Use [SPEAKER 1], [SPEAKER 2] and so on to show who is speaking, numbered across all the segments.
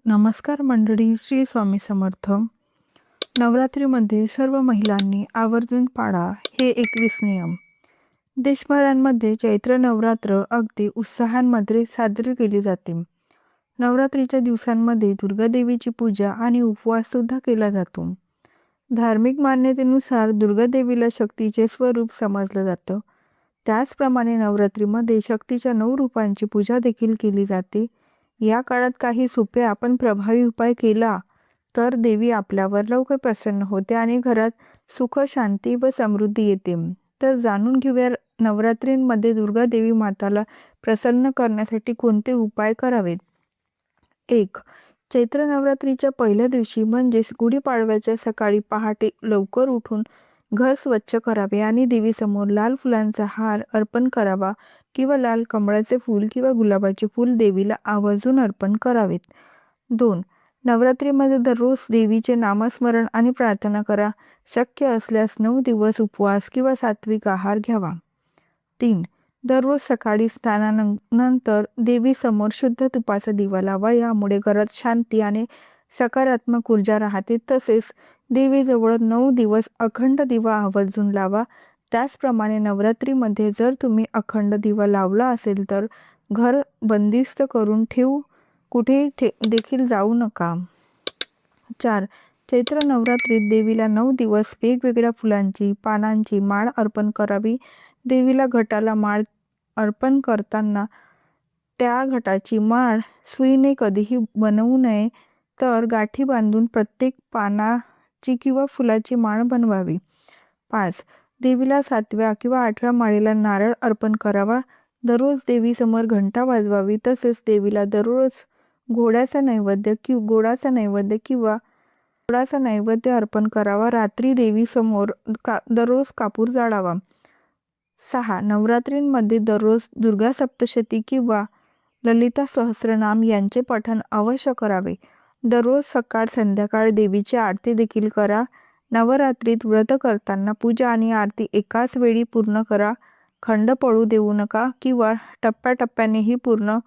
[SPEAKER 1] नमस्कार मंडळी, श्री स्वामी समर्थ. नवरात्रीमध्ये सर्व महिलांनी आवर्जून पाळा हे 21 नियम. देशभरांमध्ये चैत्र नवरात्र अगदी उत्साहांमध्ये साजरी केली जाते. नवरात्रीच्या दिवसांमध्ये दुर्गादेवीची पूजा आणि उपवास सुद्धा केला जातो. धार्मिक मान्यतेनुसार दुर्गादेवीला शक्तीचे स्वरूप समजलं जातं. त्याचप्रमाणे नवरात्रीमध्ये शक्तीच्या 9 रूपांची पूजा देखील केली जाते. या काळात काही सोपे पण प्रभावी उपाय केला तर देवी आपल्यावर लवकर प्रसन्न होते आणि घरात सुख, शांती व समृद्धी येते. तर जाणून घेऊया नवरात्रींमध्ये दुर्गा देवी माताला प्रसन्न करण्यासाठी कोणते उपाय करावेत. 1. चैत्र नवरात्रीच्या पहिल्या दिवशी म्हणजेच गुढीपाडव्याच्या सकाळी पहाटे लवकर उठून घर स्वच्छ करावे आणि देवीसमोर लाल फुलांचा हार अर्पण करावा किंवा लाल कमळाचे फूल किंवा गुलाबाचे फूल देवीला आवर्जून अर्पण करावेत. 2. नवरात्रीमध्ये दररोज देवीचे नामस्मरण आणि प्रार्थना करा. शक्य असल्यास 9 दिवस उपवास किंवा सात्विक आहार घ्यावा. 3. दररोज सकाळी स्नानानंतर देवीसमोर शुद्ध तुपाचा दिवा लावा. यामुळे घरात शांती आणि सकारात्मक ऊर्जा राहते. तसेच देवीजवळ 9 दिवस अखंड दिवा आवर्जून लावा. त्याचप्रमाणे नवरात्रीमध्ये जर तुम्ही अखंड दिवा लावला असेल तर घर बंदिस्त करून ठेवू, कुठे देखील जाऊ नका. 4. चैत्र नवरात्रीत देवीला 9 दिवस वेगवेगळ्या फुलांची पानांची माळ अर्पण करावी. देवीला घटाला माळ अर्पण करताना त्या घटाची माळ सुईने कधीही बनवू नये, तर गाठी बांधून प्रत्येक पानाची किंवा फुलाची माळ बनवावी. 5. देवीला 7व्या किंवा 8व्या माळेला नारळ अर्पण करावा. दररोज देवीसमोर घंटा वाजवावी. तसेच देवीला दररोज गोडाचा नैवेद्य अर्पण करावा. रात्री देवीसमोर दररोज कापूर जाळावा. 6. नवरात्रींमध्ये दररोज दुर्गा सप्तशती किंवा ललिता सहस्रनाम यांचे पठण अवश्य करावे. दररोज सकाळ संध्याकाळ देवीची आरती देखील करा. नवरात्रीत व्रत करताना पूजा आणि आरती एकाच वेळी पूर्ण करा. खंड पडू देऊ नका किंवा टप्प्याटप्प्यानेही पूर्ण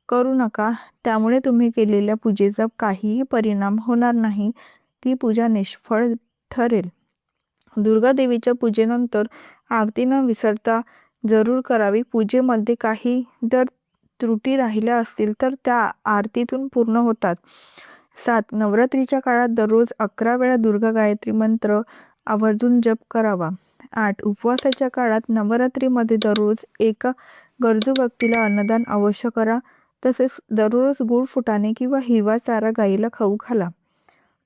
[SPEAKER 1] करू नका. त्यामुळे तुम्ही केलेल्या पूजेचा काहीही परिणाम होणार नाही. ती पूजा निष्फळ ठरेल. दुर्गा देवीच्या पूजेनंतर आरती न विसरता जरूर करावी. पूजेमध्ये काही जर त्रुटी राहिल्या असतील तर त्या आरतीतून पूर्ण होतात. 7. नवरात्रीच्या काळात दररोज 11 वेळा दुर्गा गायत्री मंत्र आवर्जून जप करावा. 8. उपवासाच्या काळात नवरात्रीमध्ये दररोज एका गरजू व्यक्तीला अन्नदान अवश्य करा. तसेच दररोज गूळ फुटाणे किंवा हिरवा चारा गायीला खाऊ घाला.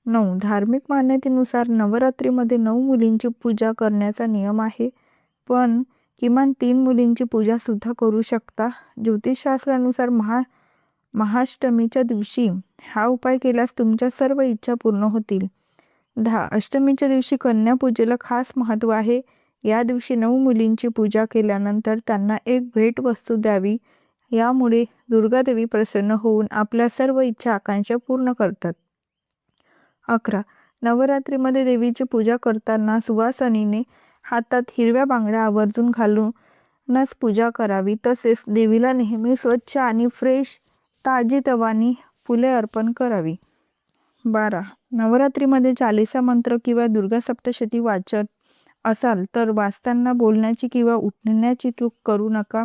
[SPEAKER 1] 9. धार्मिक मान्यतेनुसार नवरात्रीमध्ये 9 मुलींची पूजा करण्याचा नियम आहे, पण किमान 3 मुलींची पूजा सुद्धा करू शकता. ज्योतिषशास्त्रानुसार महाअष्टमीच्या दिवशी हा उपाय केल्यास तुमच्या सर्व इच्छा पूर्ण होतील. 10. अष्टमीच्या दिवशी कन्या पूजेला खास महत्त्व आहे. या दिवशी 9 मुलींची पूजा केल्यानंतर त्यांना एक भेट वस्तू द्यावी. यामुळे दुर्गादेवी प्रसन्न होऊन आपल्या सर्व इच्छा आकांक्षा पूर्ण करतात. 11. नवरात्रीमध्ये देवीची पूजा करताना सुवासिनीने हातात हिरव्या बांगड्या आवर्जून घालूनच पूजा करावी. तसेच देवीला नेहमी स्वच्छ आणि फ्रेश ताजीतवानी फुले अर्पण करावी. 12. नवरात्रीमध्ये चालीसा मंत्र किंवा दुर्गा सप्तशती वाचत असाल तर वाचताना बोलण्याची किंवा उठण्याची चूक करू नका.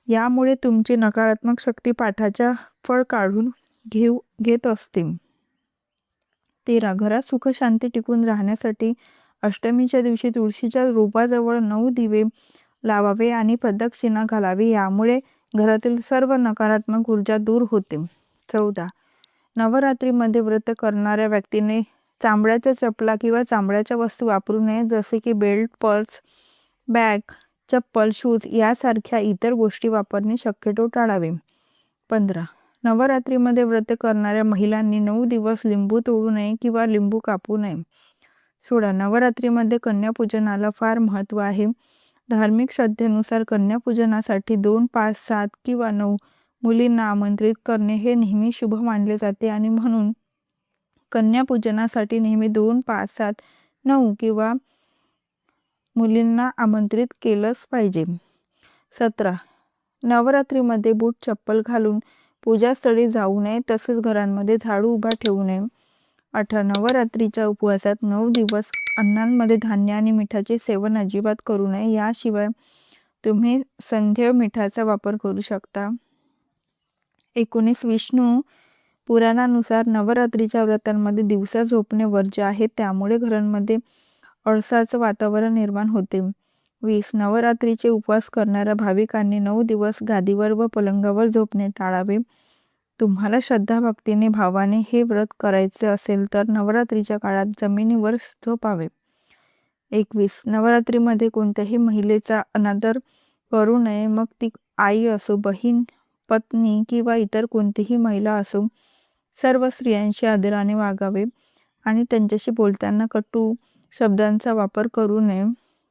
[SPEAKER 1] यामुळे तुमची नकारात्मक शक्ती पाठाच्या फळ काढून घेत असते. 13. घरात सुख शांती टिकून राहण्यासाठी अष्टमीच्या दिवशी तुळशीच्या रोपाजवळ 9 दिवे लावावे आणि प्रदक्षिणा घालावी. यामुळे घरातील सर्व नकारात्मक ऊर्जा दूर होते. 14. नवरात्रीमध्ये व्रत करणाऱ्या व्यक्तीने चामड्याच्या चपला किंवा चामड्याच्या वस्तू वापरू नये, जसे की बेल्ट, पर्स, बॅग, चप्पल, शूज यासारख्या इतर गोष्टी वापरणे शक्यतो टाळावे. 15. नवरात्रीमध्ये व्रत करणाऱ्या महिलांनी 9 दिवस लिंबू तोडू नये किंवा लिंबू कापू नये. 16. नवरात्रीमध्ये कन्यापूजनाला फार महत्त्व आहे. धार्मिक श्रद्धेनुसार कन्यापूजनासाठी 2, 5, 7 किंवा 9 मुलींना आमंत्रित करणे हे नेहमी शुभ मानले जाते आणि म्हणून कन्यापूजनासाठी नेहमी 2, 5, 7, 9 किंवा मुलींना आमंत्रित केलंच पाहिजे. 17. नवरात्रीमध्ये बूट चप्पल घालून पूजास्थळी जाऊ नये, तसेच घरांमध्ये झाडू उभा ठेवू नये. 18. नवरात्रीच्या उपवासात 9 दिवस अन्नांमध्ये धान्य आणि मिठाचे सेवन अजिबात करू नये. याशिवाय तुम्ही संध्या मिठाचा वापर करू शकता. 19. विष्णू पुराणानुसार नवरात्रीच्या व्रतांमध्ये दिवसा झोपणे वर्ज्य आहे, त्यामुळे घरांमध्ये अळसाचं वातावरण निर्माण होते. 20. नवरात्रीचे उपवास करणाऱ्या भाविकांनी 9 दिवस गादीवर व पलंगावर झोपणे टाळावे. तुम्हाला श्रद्धाभक्तीने भावाने हे व्रत करायचे असेल तर नवरात्रीच्या काळात जमिनीवर झोपावे. 21. नवरात्रीमध्ये कोणत्याही महिलेचा अनादर करू नये, मग ती आई असो, बहीण, पत्नी किंवा इतर कोणतीही महिला असो. सर्व स्त्रियांशी आदराने वागावे आणि त्यांच्याशी बोलताना कटू शब्दांचा वापर करू नये.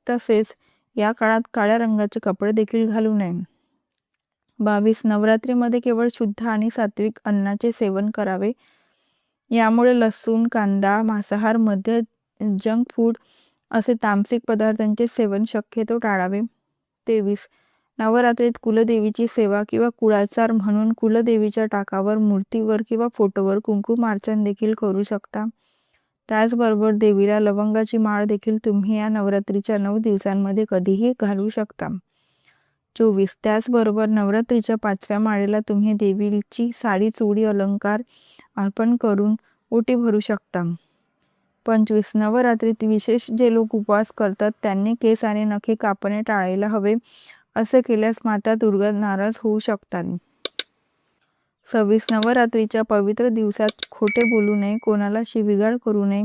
[SPEAKER 1] तसेच या काळात काळ्या रंगाचे कपडे देखील घालू नये. 22. नवरात्रीमध्ये केवळ शुद्ध आणि सात्विक अन्नाचे सेवन करावे. यामुळे लसूण, कांदा, मांसाहार, मद्य, जंक फूड असे तामसिक पदार्थांचे सेवन शक्यतो टाळावे. 23. नवरात्रीत कुलदेवीची सेवा किंवा कुळाचार म्हणून कुलदेवीच्या टाकावर, मूर्तीवर किंवा फोटोवर कुंकुमार्चन देखील करू शकता. त्याचबरोबर देवीला लवंगाची माळ देखील तुम्ही या नवरात्रीच्या 9 दिवसांमध्ये कधीही घालू शकता. 24. त्याचबरोबर नवरात्रीच्या 5व्या माळेला तुम्ही देवीची साडी, चुडी, अलंकार अर्पण करून ओटी भरू शकता. 25. नवरात्रीत विशेष जे लोक उपवास करतात त्यांनी केस आणि नखे कापणे टाळायला हवे. असे केल्यास माता दुर्गा नाराज होऊ शकतात. 26. नवरात्रीच्या पवित्र दिवसात खोटे बोलू नये, कोणाला शिवीगाळ करू नये,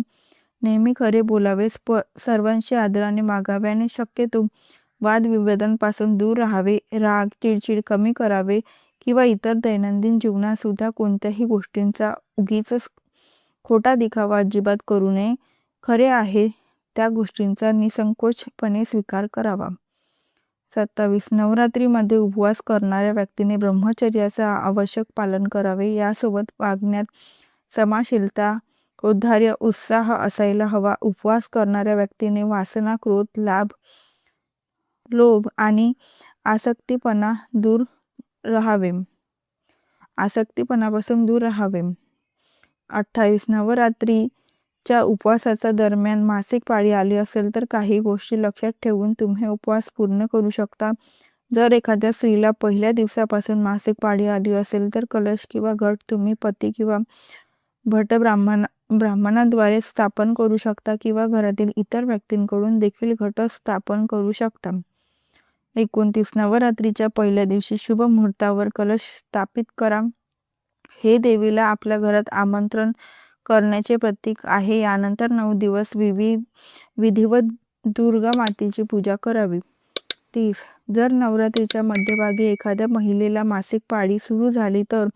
[SPEAKER 1] नेहमी खरे बोलावे, सर्वांशी आदराने वागावे आणि शक्यतो वादविवादांपासून दूर राहावे. राग, चिडचिड कमी करावे किंवा इतर दैनंदिन जीवनात सुद्धा कोणत्याही गोष्टींचा उगीचच खोटा दिखावा अजिबात करू नये. खरे आहे त्या गोष्टींचा निसंकोचपणे स्वीकार करावा. 27. नवरात्रीमध्ये उपवास करणाऱ्या व्यक्तीने ब्रह्मचर्याचे आवश्यक पालन करावे. यासोबत वागण्यात क्षमाशीलता, औदार्य, उत्साह असायला हवा. उपवास करणाऱ्या व्यक्तीने वासना, क्रोध, लोभ आणि आसक्तीपणापासून दूर राहावे. 28. नवरात्रीच्या उपवासाच्या दरम्यान मासिक पाळी आली असेल तर काही गोष्टी लक्षात ठेवून तुम्ही उपवास पूर्ण करू शकता. जर एखाद्या स्त्रीला पहिल्या दिवसापासून मासिक पाळी आली असेल तर कलश किंवा घट तुम्ही पती किंवा भट ब्राह्मणाद्वारे स्थापन करू शकता किंवा घरातील इतर व्यक्तींकडून देखील घट स्थापन करू शकता. 29. नवरात्रीच्या पहिल्या दिवशी शुभ मुहूर्तावर कलश स्थापित करा. हे देवीला आपल्या घरात आमंत्रण करण्याचे प्रतीक आहे. यानंतर 9 दिवस विधिवत दुर्गा मातेची पूजा करावी. 30. जर नवरात्रीच्या मध्यभागी एखाद्या महिलेला मासिक पाळी सुरू झाली तर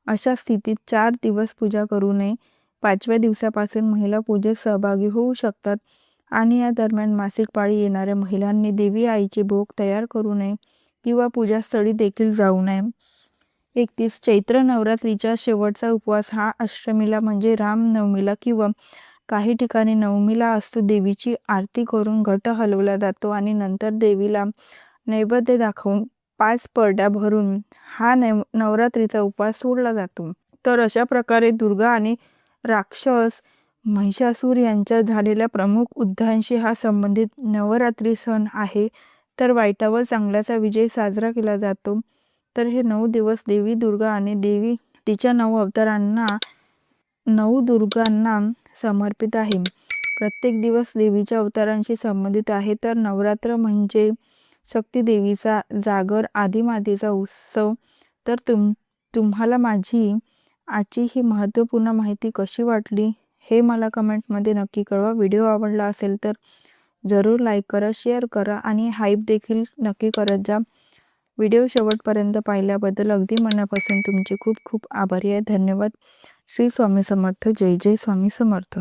[SPEAKER 1] अशा स्थितीत 4 दिवस पूजा करू नये. 5व्या दिवसापासून महिला पूजेत सहभागी होऊ शकतात आणि या दरम्यान मासिक पाळी येणाऱ्या महिलांनी देवी आईचे भोग तयार करू नये किंवा पूजास्थळी देखील जाऊ नये. 31. चैत्र नवरात्रीचा शेवटचा उपवास हा अष्टमीला म्हणजे रामनवमीला किंवा काही ठिकाणी नवमीला असतो. देवीची आरती करून घट हलवला जातो आणि नंतर देवीला नैवेद्य दाखवून 5 परड्या भरून हा नवरात्रीचा उपवास सोडला जातो. तर अशा प्रकारे दुर्गा आणि राक्षस महिषासूर यांच्यात झालेल्या प्रमुख युद्धांशी हा संबंधित नवरात्री सण आहे. तर वाईटावर चांगल्याचा विजय साजरा केला जातो. तर हे 9 दिवस देवी दुर्गा आणि देवी तिच्या 9 अवतारांना 9 दुर्गांना समर्पित आहे. प्रत्येक दिवस देवीच्या अवतारांशी संबंधित आहे. तर नवरात्र म्हणजे शक्ती देवीचा जागर, आदिमातेचा उत्सव. तर तुम्हाला माझी आजची ही महत्त्वपूर्ण माहिती कशी वाटली हे मला कमेंटमध्ये नक्की कळवा. व्हिडिओ आवडला असेल तर जरूर लाईक करा, शेअर करा आणि हाईप देखील नक्की करत जा. व्हिडिओ शेवटपर्यंत पाहिल्याबद्दल अगदी मनापासून तुमचे खूप खूप आभारी आहे. धन्यवाद. श्री स्वामी समर्थ. जय जय स्वामी समर्थ.